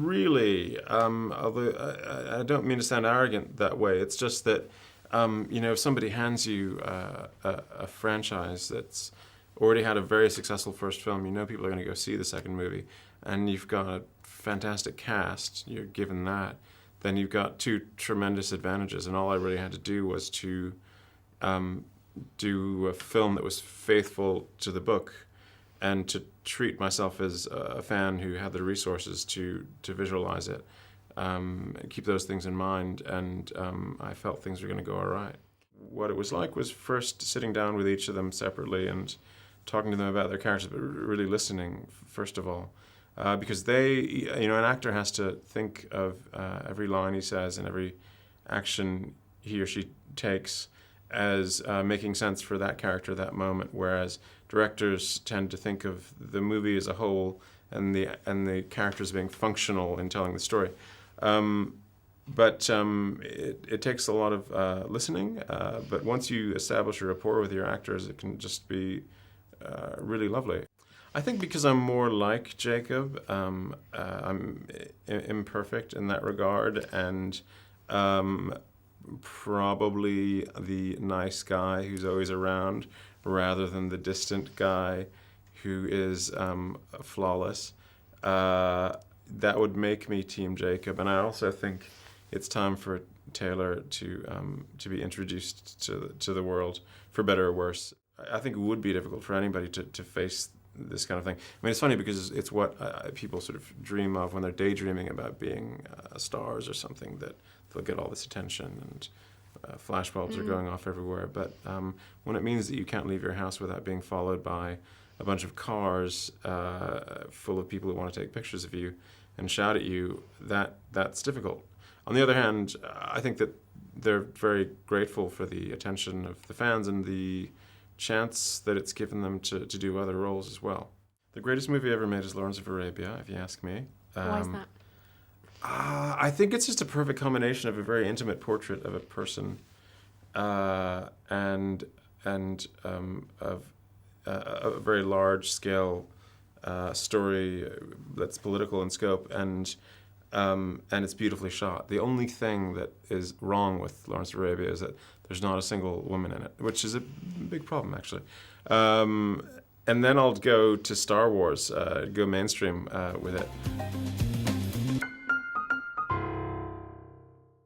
really. Although I don't mean to sound arrogant that way. It's just that, if somebody hands you a franchise that's already had a very successful first film, people are going to go see the second movie, and you've got a fantastic cast, you're given that, then you've got two tremendous advantages, and all I really had to do was to do a film that was faithful to the book, and to treat myself as a fan who had the resources to visualize it, keep those things in mind, and I felt things were going to go all right. What it was like was first sitting down with each of them separately and talking to them about their characters, but really listening, first of all. Because an actor has to think of every line he says and every action he or she takes as making sense for that character, that moment, whereas directors tend to think of the movie as a whole and the characters being functional in telling the story. But it takes a lot of listening, but once you establish a rapport with your actors, it can just be really lovely. I think because I'm more like Jacob, I'm imperfect in that regard, and probably the nice guy who's always around rather than the distant guy who is flawless. That would make me Team Jacob, and I also think it's time for Taylor to be introduced to the world, for better or worse. I think it would be difficult for anybody to face this kind of thing. I mean, it's funny because it's what people sort of dream of when they're daydreaming about being stars or something, that they'll get all this attention and flashbulbs are going off everywhere. But when it means that you can't leave your house without being followed by a bunch of cars full of people who want to take pictures of you and shout at you, that's difficult. On the other hand, I think that they're very grateful for the attention of the fans and the chance that it's given them to do other roles as well. The greatest movie ever made is Lawrence of Arabia, if you ask me. Why is that? I think it's just a perfect combination of a very intimate portrait of a person and of a very large-scale story that's political in scope, and it's beautifully shot. The only thing that is wrong with Lawrence of Arabia is that there's not a single woman in it, which is a big problem, actually. And then I'll go to Star Wars, go mainstream with it.